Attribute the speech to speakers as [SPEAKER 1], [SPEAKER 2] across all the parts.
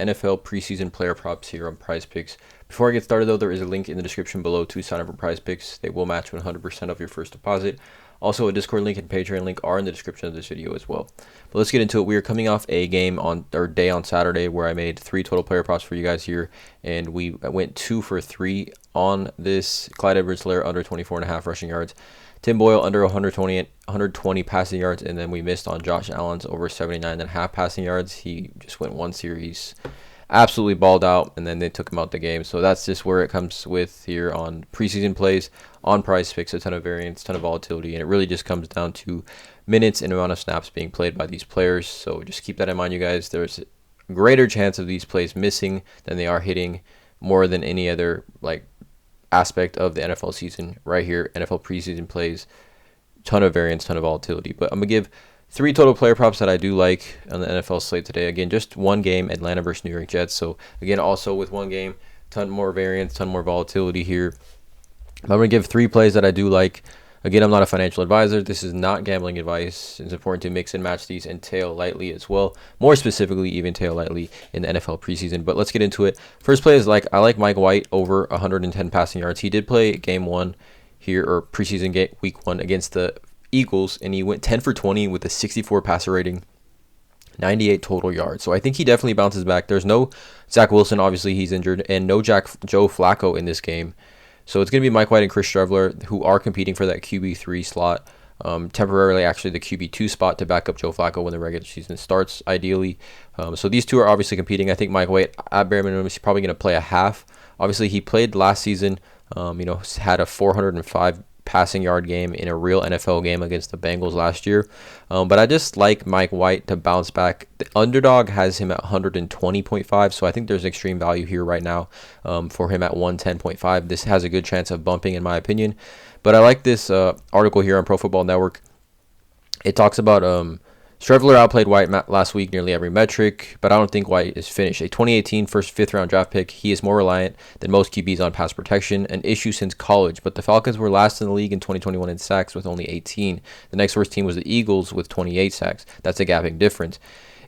[SPEAKER 1] NFL preseason player props here on PrizePicks. Before I get started though, there is a link in the description below to sign up for PrizePicks. They will match 100% of your first deposit. Also, a Discord link and Patreon link are in the description of this video as well. But let's get into it. We are coming off a game on or day on Saturday where I made 3 total player props for you guys here, and we went 2 for 3 on this. Clyde Edwards-Helaire under 24.5 rushing yards. Tim Boyle under 120 passing yards, and then we missed on Josh Allen's over 79.5 passing yards. He just went one series, absolutely balled out, and then they took him out the game. So that's just where it comes with here on preseason plays on PrizePicks. A ton of variance, ton of volatility, and it really just comes down to minutes and amount of snaps being played by these players. So just keep that in mind, you guys. There's a greater chance of these plays missing than they are hitting, more than any other aspect of the NFL season right here. NFL preseason plays, ton of variance, ton of volatility. But I'm gonna give 3 total player props that I do like on the NFL slate today. Again, just one game, Atlanta versus New York Jets. So again, also with one game, ton more variance, ton more volatility here. I'm gonna give 3 plays that I do like. Again, I'm not a financial advisor. This is not gambling advice. It's important to mix and match these and tail lightly as well. More specifically, even tail lightly in the NFL preseason. But let's get into it. First play is I like Mike White over 110 passing yards. He did play game 1 here, or preseason week 1 against the Eagles, and he went 10 for 20 with a 64 passer rating, 98 total yards. So I think he definitely bounces back. There's no Zach Wilson, obviously he's injured, and no Joe Flacco in this game. So it's going to be Mike White and Chris Streveler who are competing for that QB3 slot, temporarily actually the QB2 spot to back up Joe Flacco when the regular season starts, ideally. So these two are obviously competing. I think Mike White, at bare minimum, is probably going to play a half. Obviously, he played last season, had a 405 passing yard game in a real NFL game against the Bengals last year. But I just like Mike White to bounce back. The underdog has him at 120.5, so I think there's extreme value here right now for him at 110.5. This has a good chance of bumping, in my opinion. But I like this article here on Pro Football Network. It talks about Streveler outplayed White last week nearly every metric, but I don't think White is finished. A 2018 first 5th round draft pick, he is more reliant than most QBs on pass protection, an issue since college, but the Falcons were last in the league in 2021 in sacks with only 18. The next worst team was the Eagles with 28 sacks. That's a gapping difference.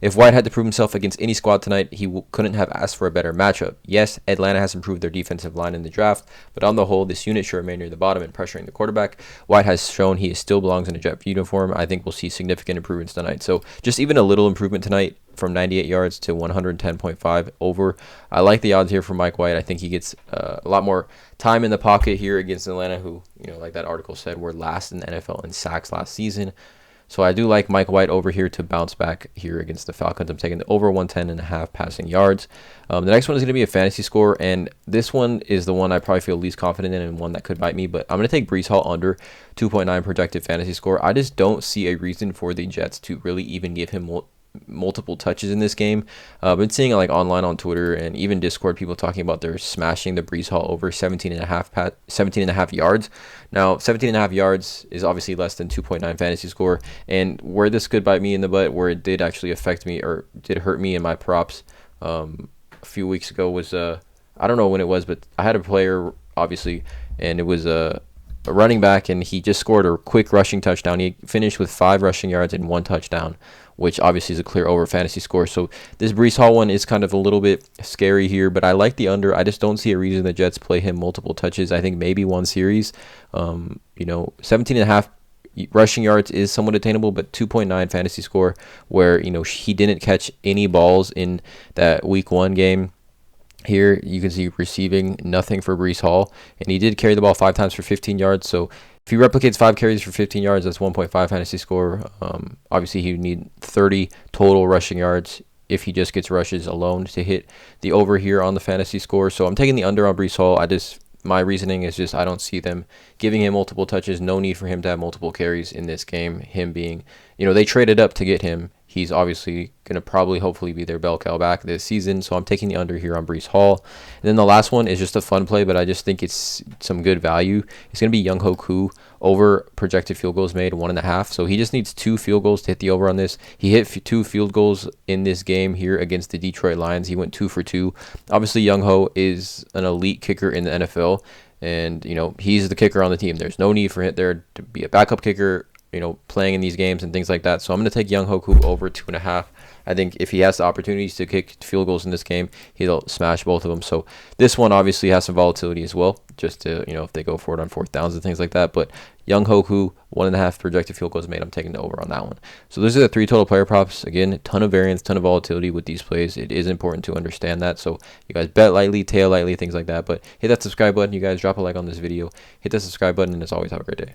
[SPEAKER 1] If White had to prove himself against any squad tonight, he couldn't have asked for a better matchup. Yes, Atlanta has improved their defensive line in the draft, but on the whole, this unit should remain near the bottom and pressuring the quarterback. White has shown he still belongs in a Jet uniform. I think we'll see significant improvements tonight. So just even a little improvement tonight from 98 yards to 110.5 over. I like the odds here for Mike White. I think he gets a lot more time in the pocket here against Atlanta, who, like that article said, were last in the NFL in sacks last season. So I do like Mike White over here to bounce back here against the Falcons. I'm taking the over 110.5 passing yards. The next one is going to be a fantasy score, and this one is the one I probably feel least confident in and one that could bite me. But I'm going to take Breece Hall under 2.9 projected fantasy score. I just don't see a reason for the Jets to really even give him multiple touches in this game. I've been seeing online on Twitter and even Discord people talking about they're smashing the Breece Hall over 17.5 yards. Now 17.5 yards is obviously less than 2.9 fantasy score, and where this could bite me in the butt, where it did actually affect me or did hurt me in my props a few weeks ago was I don't know when it was, but I had a player obviously, and it was a running back, and he just scored a quick rushing touchdown. He finished with 5 rushing yards and 1 touchdown, which obviously is a clear over fantasy score. So this Breece Hall one is kind of a little bit scary here, but I like the under. I just don't see a reason the Jets play him multiple touches. I think maybe one series. 17.5 rushing yards is somewhat attainable, but 2.9 fantasy score where, he didn't catch any balls in that week 1 game. Here you can see receiving nothing for Breece Hall, and he did carry the ball 5 times for 15 yards. So if he replicates 5 carries for 15 yards, that's 1.5 fantasy score. Obviously, he would need 30 total rushing yards if he just gets rushes alone to hit the over here on the fantasy score. So I'm taking the under on Breece Hall. My reasoning is just I don't see them giving him multiple touches. No need for him to have multiple carries in this game. Him being, they traded up to get him. He's obviously going to probably hopefully be their bell cow back this season. So I'm taking the under here on Breece Hall. And then the last one is just a fun play, but I just think it's some good value. It's going to be Younghoe Koo over projected field goals made 1.5. So he just needs 2 field goals to hit the over on this. He hit 2 field goals in this game here against the Detroit Lions. He went 2 for 2. Obviously, Younghoe is an elite kicker in the NFL, and he's the kicker on the team. There's no need for there to be a backup kicker playing in these games and things like that. So I'm going to take Younghoe Koo over 2.5 I think if he has the opportunities to kick field goals in this game, he'll smash both of them. So this one obviously has some volatility as well, just to, if they go for it on fourth downs and things like that. But Younghoe Koo, 1.5 projected field goals made. I'm taking the over on that one. So those are the 3 total player props. Again, ton of variance, ton of volatility with these plays. It is important to understand that. So you guys bet lightly, tail lightly, things like that. But hit that subscribe button. You guys drop a like on this video. Hit that subscribe button, and as always, have a great day.